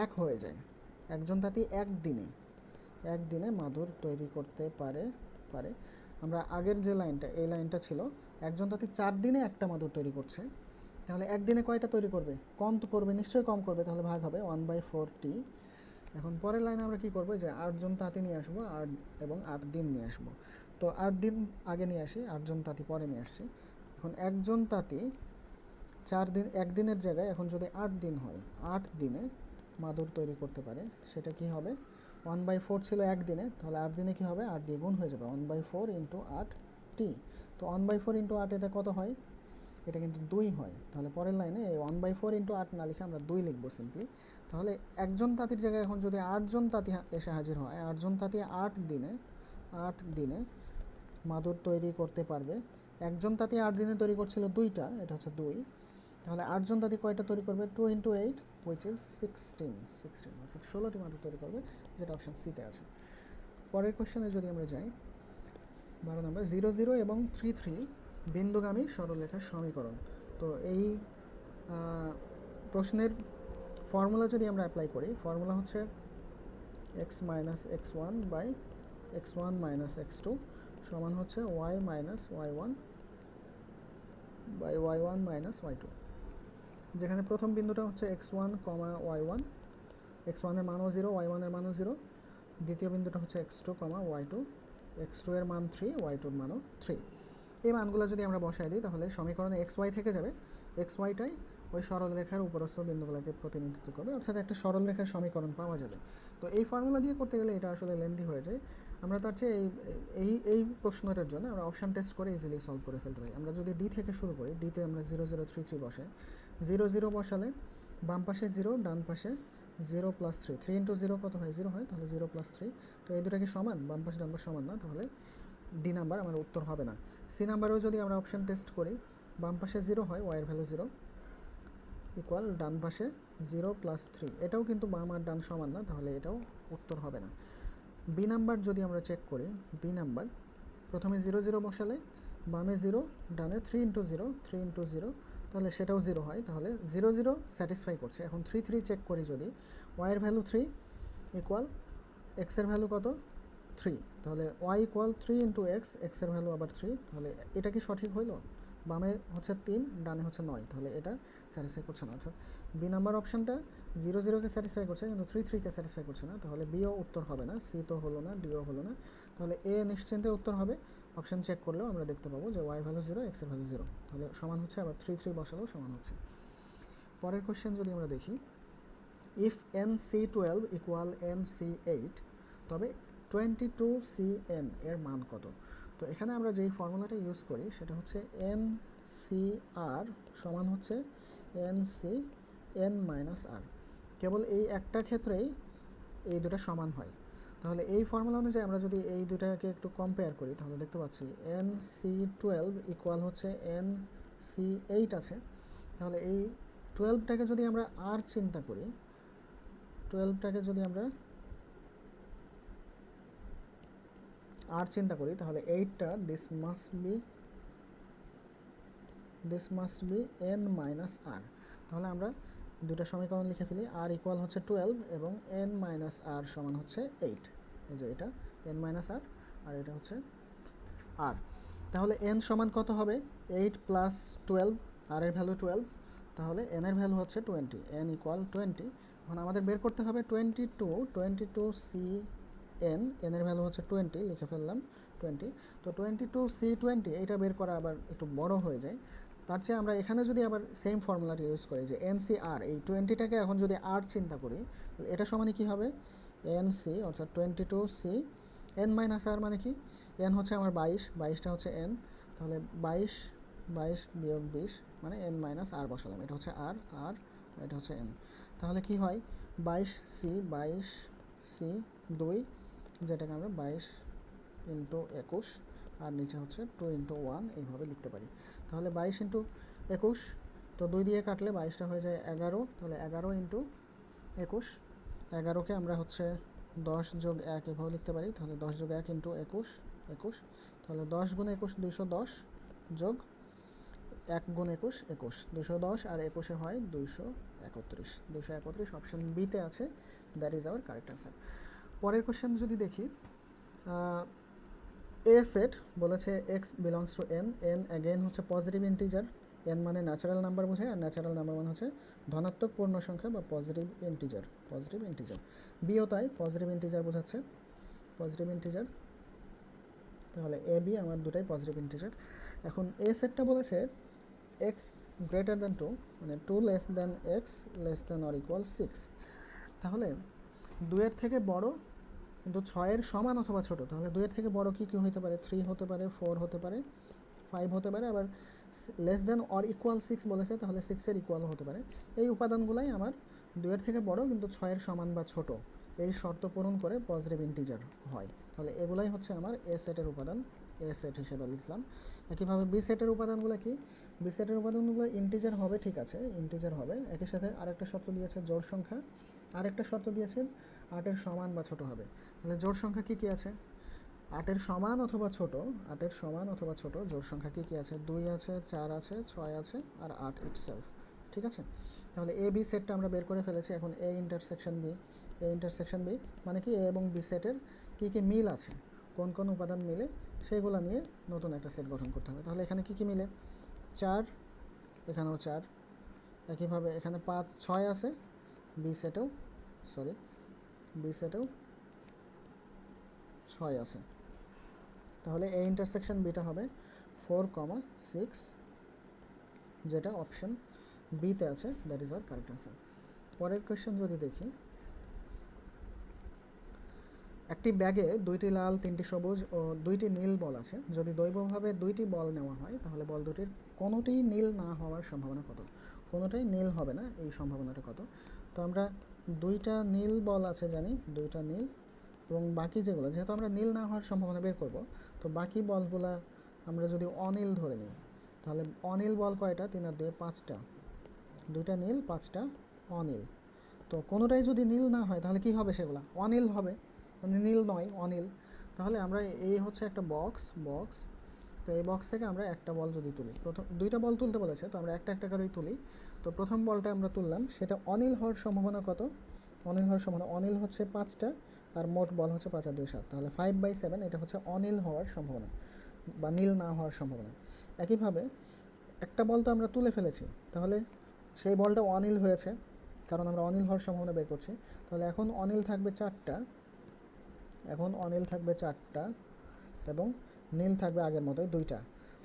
1 হয়ে যায়, একজন তাঁতি একদিনে মাদুর তৈরি করতে পারে। আমরা আগের যে লাইনটা, এই লাইনটা ছিল একজন তাঁতি 4 দিনে একটা মাদুর তৈরি করছে, তাহলে একদিনে কয়টা তৈরি করবে, কম তো করবে, নিশ্চয়ই কম করবে, তাহলে ভাগ হবে 1/4টি। এখন পরের লাইনে আমরা কি করবো, যে 8 জন তাঁতি নিয়ে আসবো, এবং 8 দিন নিয়ে আসবো। তো 8 দিন আগে নিয়ে আসি, 8 জন তাঁতি পরে নিয়ে আসছি। এখন একজন তাঁতি 4 দিন, একদিনের জায়গায় এখন যদি 8 দিন হয়, 8 দিনে মাদুর তৈরি করতে পারে, সেটা কি হবে, 1/4 ছিল একদিনে, তাহলে 8 দিনে কি হবে, 8 দিয়ে গুণ হয়ে যাবে, 1/4 ইন্টু 8টি। তো 1/4 ইন্টু 8 এতে কত হয়, এটা কিন্তু 2 হয়। তাহলে পরের লাইনে এই 1/4 ইন্টু 8 না লিখে আমরা 2 লিখবো সিম্পলি। তাহলে একজন তাঁতির জায়গায় এখন যদি 8 জন তাঁতি এসে হাজির হয়, 8 জন তাঁতি 8 দিনে মাদুর তৈরি করতে পারবে। একজন তাঁতি 8 দিনে তৈরি করছিল 2টা, এটা হচ্ছে 2। তাহলে 8 জন তাঁতি কয়টা তৈরি করবে, 2 ইন্টু 8 হুইচ ইজ 16, অর্থাৎ 16টি মাদুর তৈরি করবে, যেটা অপশান সিতে আছে। পরের কোশ্চেনে যদি আমরা যাই, 12 নম্বর, 0 0 এবং 3 3 বিন্দুগামী সরলরেখার সমীকরণ। তো এই প্রশ্নের ফর্মুলা যদি আমরা অ্যাপ্লাই করি, ফর্মুলা হচ্ছে x minus x1 by x1 minus x2 সমান হচ্ছে y minus y1 by y1 minus y2, যেখানে প্রথম বিন্দুটা হচ্ছে x1, y1, x1 এর মানও 0, y1 এর মানও 0, দ্বিতীয় বিন্দুটা হচ্ছে x2, y2, x2 এর মান 3, y2 এর মানও 3। এই মানগুলো যদি আমরা বসাই দিই তাহলে সমীকরণে xy থেকে যাবে, xyটাই ওই সরলরেখার উপরস্থ বিন্দুগুলোকে প্রতিনিধিত্ব করবে, অর্থাৎ একটা সরলরেখার সমীকরণ পাওয়া যাবে। তো এই ফর্মুলা দিয়ে করতে গেলে এটা আসলে লেন্দি হয়ে যায়। আমরা তার চেয়ে এই এই প্রশ্নটার জন্য আমরা অপশান টেস্ট করে ইজিলি সলভ করে ফেলতে পারি। আমরা যদি ডি থেকে শুরু করি, ডিতে আমরা 0 0 3 3 বসাই, 0 0 বসালে বাম পাশে 0, ডান পাশে 0 + 3, 3 × 0 কত হয়? 0 হয়, তাহলে 0 + 3। তো এই দুটা কি সমান? বাম পাশে ডান পাশে সমান না, তাহলে ডি নাম্বার আমার উত্তর হবে না। সি নাম্বারেও যদি আমরা অপশান টেস্ট করি, বাম পাশে 0 হয়, ওয়াইয়ের ভ্যালু 0 ইকুয়াল ডান পাশে 0 + 3, এটাও কিন্তু বাম আর ডান সমান না, তাহলে এটাও উত্তর হবে না। বি নাম্বার যদি আমরা চেক করি, বি নাম্বার প্রথমে 0 0 বসালে বামে 0, ডানে 3 × 0, 3 × 0, তাহলে সেটাও 0 হয়, তাহলে 0 0 স্যাটিসফাই করছে। এখন 3 3 চেক করি যদি, ওয়াইয়ের ভ্যালু 3 ইকুয়াল এক্সের ভ্যালু কত? 3, তাহলে y ইকুয়াল 3 × x, এক্সের ভ্যালু আবার 3, তাহলে এটা কি সঠিক হইলো? বামে হচ্ছে 3, ডানে হচ্ছে 9, তাহলে এটা স্যাটিসফাই করছে না। অর্থাৎ বি নাম্বার অপশানটা 0 0কে স্যাটিসফাই করছে কিন্তু 3 3কে স্যাটিসফাই করছে না, তাহলে বিও উত্তর হবে না, সি তো হলো না, ডিও হলো না, তাহলে এ নিশ্চিন্তে উত্তর হবে। অপশান চেক করলেও আমরা দেখতে পাবো যে ওয়াই ভ্যালু 0, এক্সের ভ্যালু 0, তাহলে সমান হচ্ছে, আবার 3 3 বসালেও সমান হচ্ছে। পরের কোশ্চেন যদি আমরা দেখি, ইফ NC12 ইকুয়াল NC8 তবে 22CN এর মান কত? তো এখানে আমরা যেই ফর্মুলাটা ইউজ করি সেটা হচ্ছে NCR সমান হচ্ছে NCN-R। কেবল এই একটা ক্ষেত্রেই এই দুটো সমান হয়। তাহলে এই ফর্মুলা অনুযায়ী আমরা যদি এই দুটাকে একটু কম্পেয়ার করি তাহলে দেখতে পাচ্ছি NC12 ইকুয়াল হচ্ছে NC8 আছে। তাহলে এই 12টাকে যদি আমরা আর চিন্তা করি, 12টাকে যদি আমরা আর চিন্তা করি তাহলে 8টা দিস মাস্ট বি N-R। তাহলে আমরা দুটা সমীকরণ লিখে ফেলি, আর ইকুয়াল হচ্ছে 12 এবং N-R সমান হচ্ছে 8। এই যে এটা N-R আর এটা হচ্ছে R। তাহলে N সমান কত হবে? 8 + 12, আর এর ভ্যালু 12, তাহলে N এর ভ্যালু হচ্ছে 20, N ইকুয়াল 20। এখন আমাদের বের করতে হবে 22CN, N এর ভ্যালু হচ্ছে 20, লিখে ফেললাম 20। তো 22C20 এটা বের করা আবার একটু বড় হয়ে যায়, তার চেয়ে আমরা এখানে যদি আবার সেম ফর্মুলাটি ইউজ করি যে NCR, এই 20টাকে এখন যদি R চিন্তা করি তাহলে এটা সমানে কী হবে? NC অর্থাৎ 22C N-R মানে কি? N হচ্ছে আমার 22, 22টা হচ্ছে N, তাহলে 22 - 20 মানে N-R বসালাম, এটা হচ্ছে R, আর এটা হচ্ছে N। তাহলে কি হয়? 22C 2, যেটাকে আমরা 22 × 21 আর নিচে হচ্ছে 2 × 1 এইভাবে লিখতে পারি। তাহলে 22 × 21, তো 2 দিয়ে কাটলে 22টা হয়ে যায় 11, তাহলে 11 × 21, 11কে আমরা হচ্ছে 10 + 1 এভাবে লিখতে পারি, তাহলে 10 + 1 × 21, 21, তাহলে 10 × 21 210 যোগ 1 × 21 21, 210 আর 21 হয় 231, 231 অপশান বিতে আছে, that is our correct answer. পরের কোশ্চেন যদি দেখি, এ সেট বলেছে x belongs to N, N again হচ্ছে পজিটিভ ইন্টিজার, এন মানে ন্যাচারাল নাম্বার বোঝায়, আর ন্যাচারাল নাম্বার মানে হচ্ছে ধনাত্মক পূর্ণ সংখ্যা বা পজিটিভ ইন্টিজার। বিও তাই, পজিটিভ ইন্টিজার বোঝাচ্ছে, পজিটিভ ইন্টিজার, তাহলে এ বি আমার দুটাই পজিটিভ ইন্টিজার। এখন এ সেটটা বলেছে এক্স গ্রেটার দ্যান 2, মানে 2 less than x less than or equal 6। তাহলে 2-এর থেকে বড় কিন্তু 6-এর সমান অথবা ছোট, তাহলে 2-এর থেকে বড় কী কী হতে পারে? 3 হতে পারে, 4 হতে পারে, 5 হতে পারে, আবার লেস দ্যান অর ইকুয়াল 6 বলেছে, তাহলে 6-এর ইকুয়ালও হতে পারে। এই উপাদানগুলাই আমার 2-এর থেকে বড় কিন্তু 6-এর সমান বা ছোট, এই শর্ত পূরণ করে পজিটিভ ইন্টিজার হয়। তাহলে এগুলাই হচ্ছে আমার এ সেটের উপাদান, এ সেট হিসেবে লিখলাম। একইভাবে বি সেটের উপাদানগুলো কি? বি সেটের উপাদানগুলো ইন্টিজার হবে, ঠিক আছে, ইন্টিজার হবে। একই সাথে আরেকটা শর্ত দিয়েছে জোড় সংখ্যা, আরেকটা শর্ত দিয়েছে 8-এর সমান বা ছোট হবে। তাহলে জোড় সংখ্যা কী কী আছে? 8-এর সমান অথবা ছোট, 8-এর সমান অথবা ছোট জোড় সংখ্যা কী কী আছে? 2 আছে, 4 আছে, 6 আছে, আর 8 ইটসেলফ, ঠিক আছে। তাহলে এ বি সেটটা আমরা বের করে ফেলেছি। এখন এ ইন্টারসেকশন বি মানে কি? এ এবং বি সেটের কী কী মিল আছে, কোন কোন উপাদান মিলে, সেইগুলো নিয়ে নতুন একটা সেট গঠন করতে হবে। তাহলে এখানে কী কী মিলে? 4, এখানেও 4, একইভাবে এখানে 5 6 আছে বি সেটেও 6 আছে, তাহলে এ ইন্টারসেকশন বিটা হবে 4,6, যেটা অপশন বিতে আছে, that is our correct answer. পরের কোয়েশ্চেন যদি দেখি, একটি ব্যাগে 2টি লাল 3টি সবুজ ও 2টি নীল বল আছে। যদি দৈবভাবে 2টি বল নেওয়া হয় তাহলে বল দুটির কোনোটিই নীল না হওয়ার সম্ভাবনা কত? কোনোটাই নীল হবে না, এই সম্ভাবনাটা কত? তো আমরা 2টা নীল বল আছে জানি, 2টা নীল, এবং বাকি যেগুলো, যেহেতু আমরা নীল না হওয়ার সম্ভাবনা বের করব, তো বাকি বলগুলা আমরা যদি অনীল ধরে নিই, তাহলে অনীল বল কয়টা? 3 আর 2 5টা, 2টা নীল 5টা অনীল। তো কোনোটাই যদি নীল না হয় তাহলে কি হবে? সেগুলো অনীল হবে, মানে নীল নয়, অনীল। তাহলে আমরা এই হচ্ছে একটা বক্স, তো এই বক্স থেকে আমরা একটা বল যদি তুলি, প্রথম 2টা বল তুলতে বলেছে, তো আমরা একটা একটা করেই তুলি। তো প্রথম বলটা আমরা তুললাম, সেটা অনীল হওয়ার সম্ভাবনা কত? অনীল হওয়ার সম্ভাবনা, অনীল হচ্ছে 5টা, আর মোট বল হচ্ছে 5 আর 2 7, তাহলে 5/7, এটা হচ্ছে অনীল হওয়ার সম্ভাবনা বা নীল না হওয়ার সম্ভাবনা। একইভাবে একটা বল তো আমরা তুলে ফেলেছি, তাহলে সেই বলটা অনীল হয়েছে, কারণ আমরা অনীল হওয়ার সম্ভাবনা বের করছি। তাহলে এখন অনীল থাকবে 4টা, এবং নীল থাকবে আগের মতোই 2টা।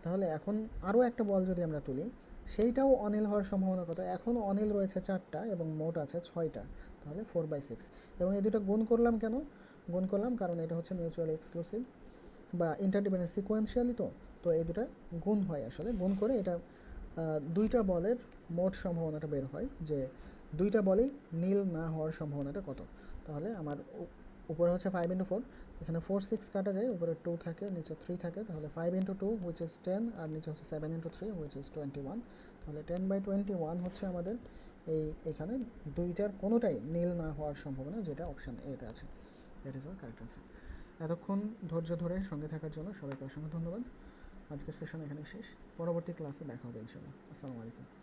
তাহলে এখন আরও একটা বল যদি আমরা তুলি, সেইটাও অনীল হওয়ার সম্ভাবনা কত? এখন অনীল রয়েছে 4টা এবং মোট আছে 6টা, তাহলে 4/6। এবং এই দুটো গুণ করলাম কেন? গুণ করলাম কারণ এটা হচ্ছে মিউচুয়ালি এক্সক্লুসিভ বা ইন্টারডিপেন্ডেন্ট সিকোয়েন্সিয়ালি, তো এই দুটো গুণ হয়, আসলে গুণ করে এটা 2টা বলের মোট সম্ভাবনাটা বের হয়, যে 2টা বলই নীল না হওয়ার সম্ভাবনাটা কত। তাহলে আমার উপরে হচ্ছে 5/4, এখানে 4 6 কাটা যায়, উপরে 2 থাকে, নিচে 3 থাকে, তাহলে 5/2 হুইচ ইজ 10, আর নিচে হচ্ছে 7/3 হুইচ ইজ 21। তাহলে 10/21 হচ্ছে আমাদের এখানে 2টার কোনোটাই নীল না হওয়ার সম্ভাবনা, যেটা অপশান এতে আছে। That is our correct answer. এতক্ষণ ধৈর্য ধরে সঙ্গে থাকার জন্য সবাইকে অসংখ্য ধন্যবাদ। আজকের সেশন এখানে শেষ, পরবর্তী ক্লাসে দেখা হবে ইনশাআল্লাহ। আসসালামু আলাইকুম।